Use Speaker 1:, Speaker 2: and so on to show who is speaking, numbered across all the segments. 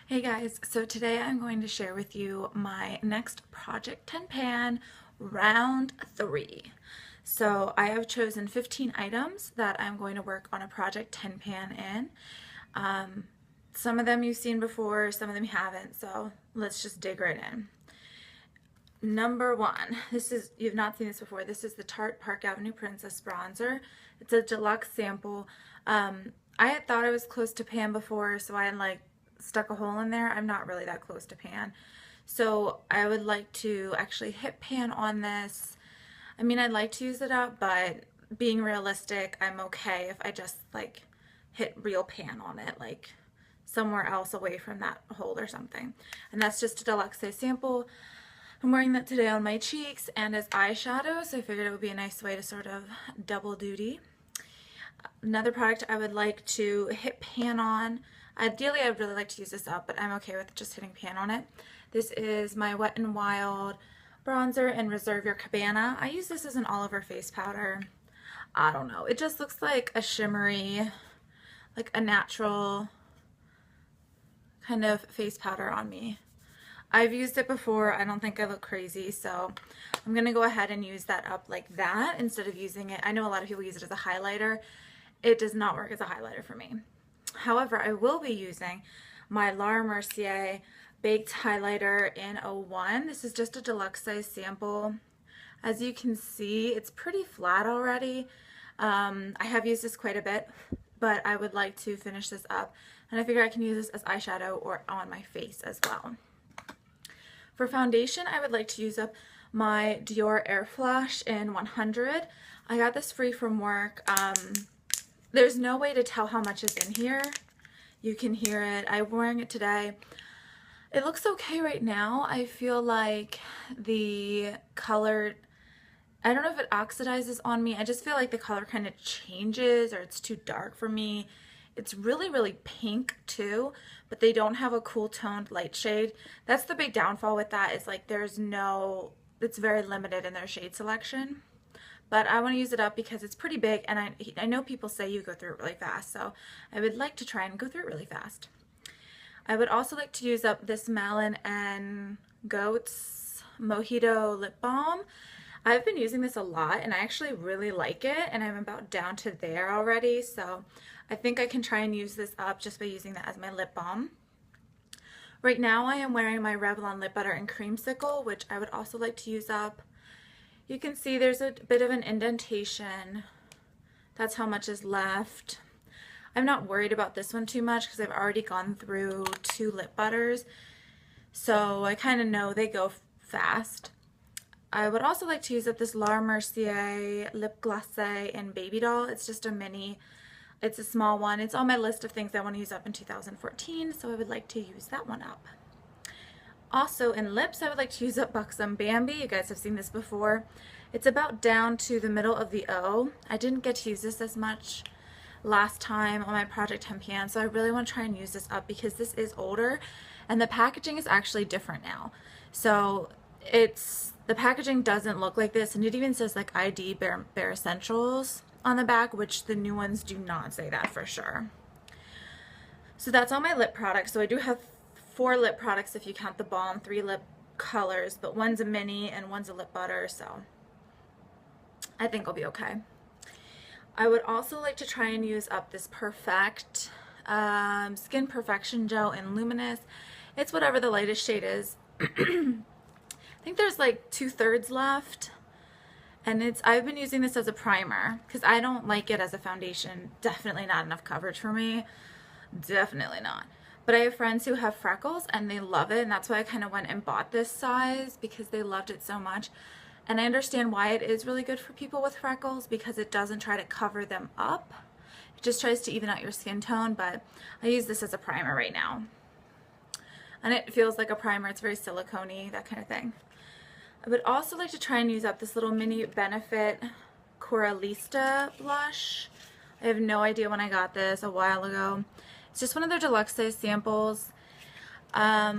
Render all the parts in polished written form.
Speaker 1: Hey guys, so today I'm going to share with you my next Project 10 pan round 3. So I have chosen 15 items that I'm going to work on a Project 10 pan in. Some of them you've seen before, some of them you haven't, so let's just dig right in. Number 1, you've not seen this before, this is the Tarte Park Avenue Princess bronzer. It's a deluxe sample. I had thought I was close to pan before, so I had stuck a hole in there. I'm not really that close to pan. So I would like to actually hit pan on this. I mean, I'd like to use it up, but being realistic, I'm okay if I just hit real pan on it, like somewhere else away from that hole or something. And that's just a deluxe size sample. I'm wearing that today on my cheeks and as eyeshadow, so I figured it would be a nice way to sort of double duty. Another product I would like to hit pan on. Ideally, I would really like to use this up, but I'm okay with just hitting pan on it. This is my Wet n Wild bronzer in Reserve Your Cabana. I use this as an all-over face powder. I don't know. It just looks like a shimmery, like a natural kind of face powder on me. I've used it before. I don't think I look crazy, so I'm going to go ahead and use that up like that instead of using it. I know a lot of people use it as a highlighter. It does not work as a highlighter for me. However, I will be using my Mercier Baked Highlighter in 01. This is just a deluxe size sample. As you can see, it's pretty flat already. I have used this quite a bit, but I would like to finish this up. And I figure I can use this as eyeshadow or on my face as well. For foundation, I would like to use up my Dior Airflash in 100. I got this free from work. There's no way to tell how much is in here. You can hear it. I'm wearing it today. It looks okay right now. I feel like the color, I don't know if it oxidizes on me. I just feel like the color kind of changes or it's too dark for me. It's really, really pink too, but they don't have a cool toned light shade. That's the big downfall with that is it's very limited in their shade selection. But I want to use it up because it's pretty big and I know people say you go through it really fast, so I would like to try and go through it really fast. I would also like to use up this Malin Goetz Mojito lip balm. I've been using this a lot and I actually really like it and I'm about down to there already, so I think I can try and use this up just by using that as my lip balm. Right now I am wearing my Revlon lip butter in Creamsicile, which I would also like to use up. You can see there's a bit of an indentation. That's how much is left. I'm not worried about this one too much because I've already gone through 2 lip butters, so I kind of know they go fast. I would also like to use up this Mercier lip glace in Baby Doll. It's just a mini. It's a small one. It's on my list of things I want to use up in 2014, so I would like to use that one up. Also in lips, I would like to use up Buxom Bambi. You guys have seen this before. It's about down to the middle of the O. I didn't get to use this as much last time on my Project 10 pan, so I really want to try and use this up because this is older and the packaging is actually different now. So the packaging doesn't look like this, and it even says like ID Bare Essentials on the back, which the new ones do not say that for sure. So that's all my lip products. So I do have 4 lip products if you count the balm, 3 lip colors, but one's a mini and one's a lip butter, so I think I'll be okay. I would also like to try and use up this Perfekt Skin Perfection Gel in Luminous. It's whatever the lightest shade is. I think there's like 2/3 left. And I've been using this as a primer because I don't like it as a foundation. Definitely not enough coverage for me. Definitely not. But I have friends who have freckles and they love it, and that's why I kind of went and bought this size because they loved it so much. And I understand why it is really good for people with freckles because it doesn't try to cover them up. It just tries to even out your skin tone, but I use this as a primer right now. And it feels like a primer. It's very silicone-y, that kind of thing. I would also like to try and use up this little mini Benefit Coralista blush. I have no idea when I got this, a while ago. It's just one of their deluxe size samples. Yeah,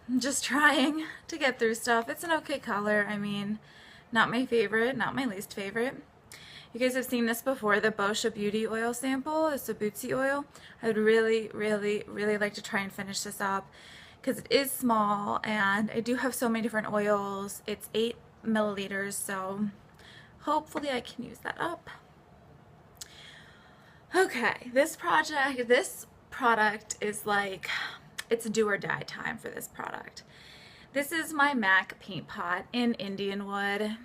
Speaker 1: I'm just trying to get through stuff. It's an okay color. I mean, not my favorite, not my least favorite. You guys have seen this before, the Boscia Beauty oil sample, the Tsubuki oil. I would really, really, really like to try and finish this up because it is small and I do have so many different oils. It's 8 milliliters, so hopefully I can use that up. Okay, this product is like, it's do or die time for this product. This is my MAC paint pot in Indianwood.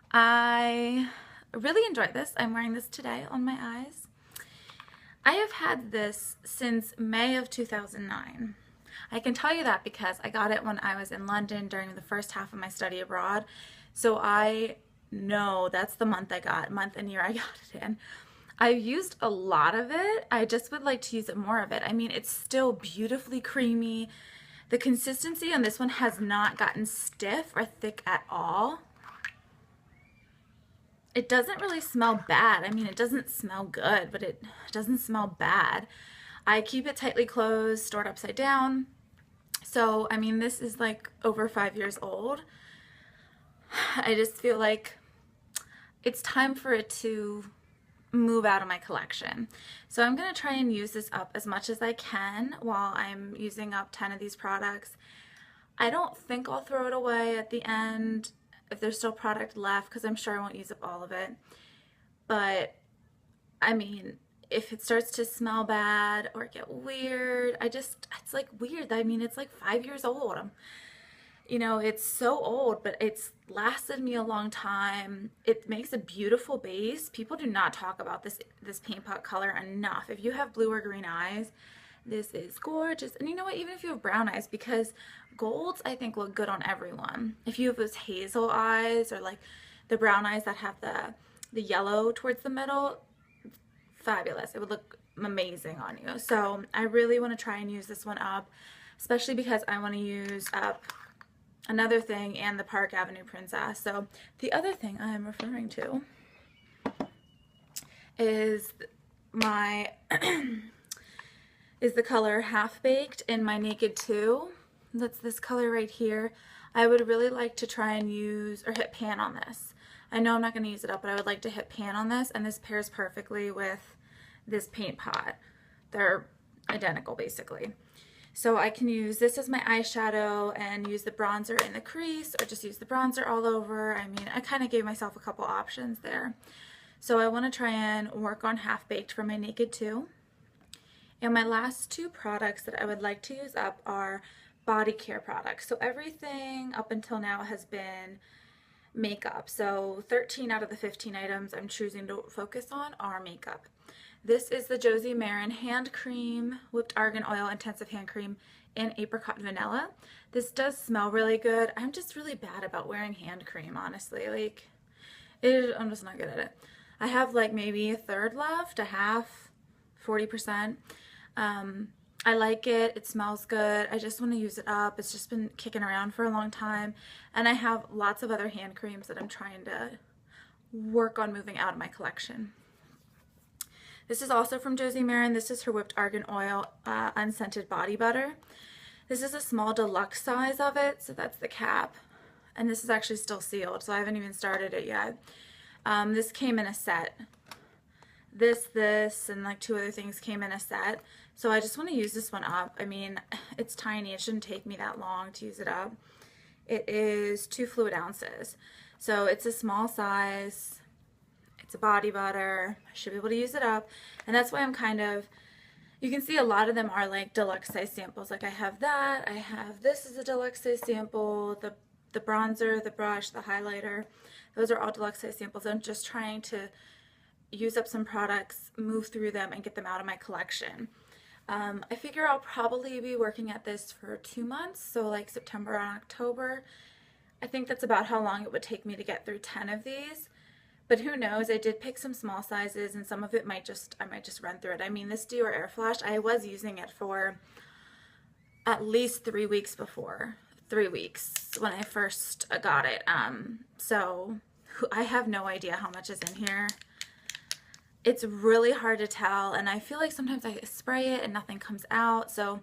Speaker 1: I really enjoy this. I'm wearing this today on my eyes. I have had this since May of 2009. I can tell you that because I got it when I was in London during the first half of my study abroad. So I know that's the month and year I got it in. I've used a lot of it. I just would like to use more of it. I mean, it's still beautifully creamy. The consistency on this one has not gotten stiff or thick at all. It doesn't really smell bad. I mean, it doesn't smell good, but it doesn't smell bad. I keep it tightly closed, stored upside down. So, I mean, this is like over 5 years old. I just feel like it's time for it to move out of my collection. So I'm going to try and use this up as much as I can while I'm using up 10 of these products. I don't think I'll throw it away at the end if there's still product left because I'm sure I won't use up all of it. But I mean, if it starts to smell bad or get weird, it's like weird. I mean, it's like 5 years old. You know, it's so old, but it's lasted me a long time. It makes a beautiful base. People do not talk about this paint pot color enough. If you have blue or green eyes, this is gorgeous. And you know what, even if you have brown eyes, because golds I think look good on everyone. If you have those hazel eyes or like the brown eyes that have the yellow towards the middle, fabulous. It would look amazing on you. So I really want to try and use this one up, especially because I want to use up another thing and the Park Avenue Princess. So the other thing I am referring to is my is the color Half Baked in my Naked 2. That's this color right here. I would really like to try and use or hit pan on this. I know I'm not going to use it up, but I would like to hit pan on this, and this pairs perfectly with this paint pot. They're identical basically. So I can use this as my eyeshadow and use the bronzer in the crease or just use the bronzer all over. I mean, I kind of gave myself a couple options there. So I want to try and work on Half Baked for my Naked 2. And my last two products that I would like to use up are body care products. So everything up until now has been makeup. So 13 out of the 15 items I'm choosing to focus on are makeup. This is the Josie Maran Hand Cream, Whipped Argan Oil Intensive Hand Cream in Apricot Vanilla. This does smell really good. I'm just really bad about wearing hand cream, honestly. Like, I'm just not good at it. I have like maybe a third left, a half, 40%. I like it. It smells good. I just want to use it up. It's just been kicking around for a long time. And I have lots of other hand creams that I'm trying to work on moving out of my collection. This is also from Josie Maran. This is her Whipped Argan Oil Unscented Body Butter. This is a small deluxe size of it, so that's the cap. And this is actually still sealed, so I haven't even started it yet. This came in a set. This, and like 2 other things came in a set. So I just want to use this one up. I mean, it's tiny. It shouldn't take me that long to use it up. It is 2 fluid ounces. So it's a small size. It's a body butter. I should be able to use it up. And that's why I'm kind of, you can see a lot of them are like deluxe size samples. Like I have that. I have this is a deluxe size sample. The bronzer, the brush, the highlighter. Those are all deluxe size samples. I'm just trying to use up some products, move through them, and get them out of my collection. I figure I'll probably be working at this for 2 months, so like September and October. I think that's about how long it would take me to get through 10 of these. But who knows, I did pick some small sizes and some of it I might just run through it. I mean, this Dior Airflash, I was using it for at least 3 weeks before. 3 weeks when I first got it. So I have no idea how much is in here. It's really hard to tell, and I feel like sometimes I spray it and nothing comes out. So,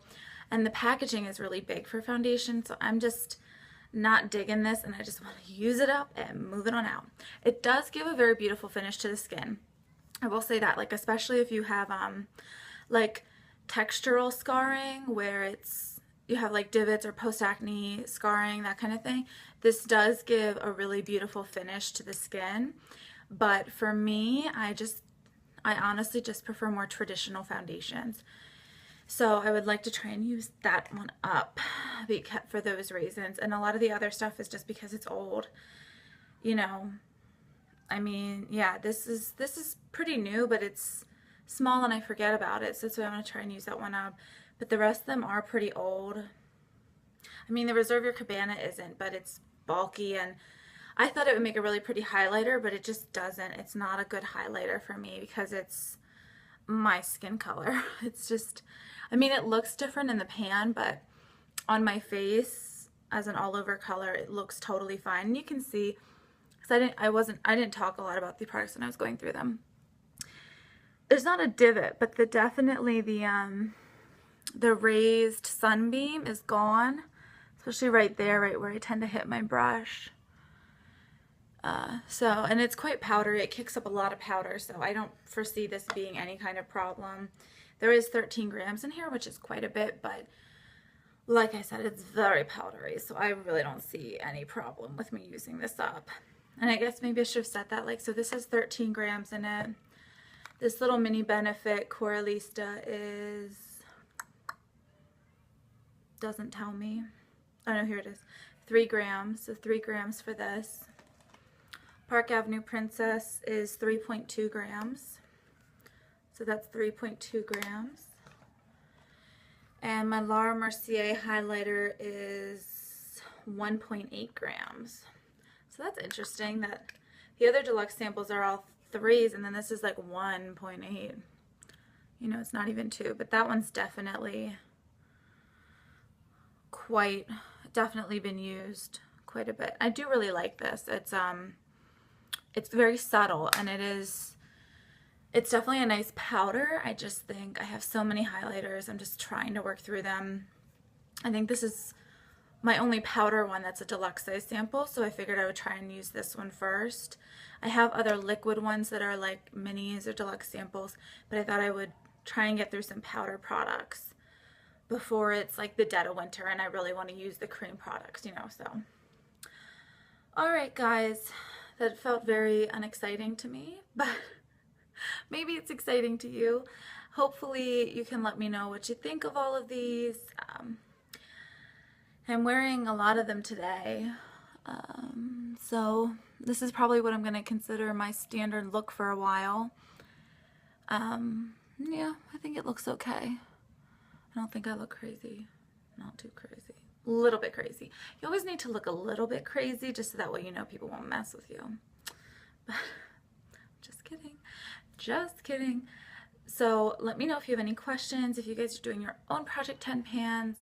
Speaker 1: and the packaging is really big for foundation, so I'm just not digging this and I just want to use it up and move it on out. It does give a very beautiful finish to the skin. I will say that, like, especially if you have like textural scarring where you have like divots or post-acne scarring, that kind of thing. This does give a really beautiful finish to the skin. But for me, I honestly just prefer more traditional foundations. So I would like to try and use that one up for those reasons. And a lot of the other stuff is just because it's old. You know, I mean, yeah, this is pretty new, but it's small and I forget about it. So that's why I want to try and use that one up. But the rest of them are pretty old. I mean, the Reserve Your Cabana isn't, but it's bulky, and I thought it would make a really pretty highlighter, but it just doesn't. It's not a good highlighter for me because it's my skin color. It's just, I mean, it looks different in the pan, but on my face as an all over color, it looks totally fine. And you can see, because I didn't talk a lot about the products when I was going through them. There's not a divot, but definitely the raised sunbeam is gone, especially right there, right where I tend to hit my brush. And it's quite powdery. It kicks up a lot of powder, so I don't foresee this being any kind of problem. There is 13 grams in here, which is quite a bit, but like I said, it's very powdery, so I really don't see any problem with me using this up. And I guess maybe I should have said that, like, so this has 13 grams in it. This little mini Benefit Coralista doesn't tell me. Oh no, here it is. 3 grams, so 3 grams for this. Park Avenue Princess is 3.2 grams. So that's 3.2 grams. And my Laura Mercier highlighter is 1.8 grams. So that's interesting that the other deluxe samples are all 3s, and then this is like 1.8. You know, it's not even 2, but that one's definitely been used quite a bit. I do really like this. It's very subtle, and it's definitely a nice powder. I just think I have so many highlighters. I'm just trying to work through them. I think this is my only powder one that's a deluxe size sample, so I figured I would try and use this one first. I have other liquid ones that are like minis or deluxe samples, but I thought I would try and get through some powder products before it's like the dead of winter and I really want to use the cream products, you know, so. Alright guys, that felt very unexciting to me, but maybe it's exciting to you. Hopefully you can let me know what you think of all of these. I'm wearing a lot of them today, so this is probably what I'm going to consider my standard look for a while. Yeah, I think it looks okay. I don't think I look crazy. Not too crazy. A little bit crazy. You always need to look a little bit crazy just so that way you know people won't mess with you. But just kidding. Just kidding. So let me know if you have any questions, if you guys are doing your own Project 10 pans.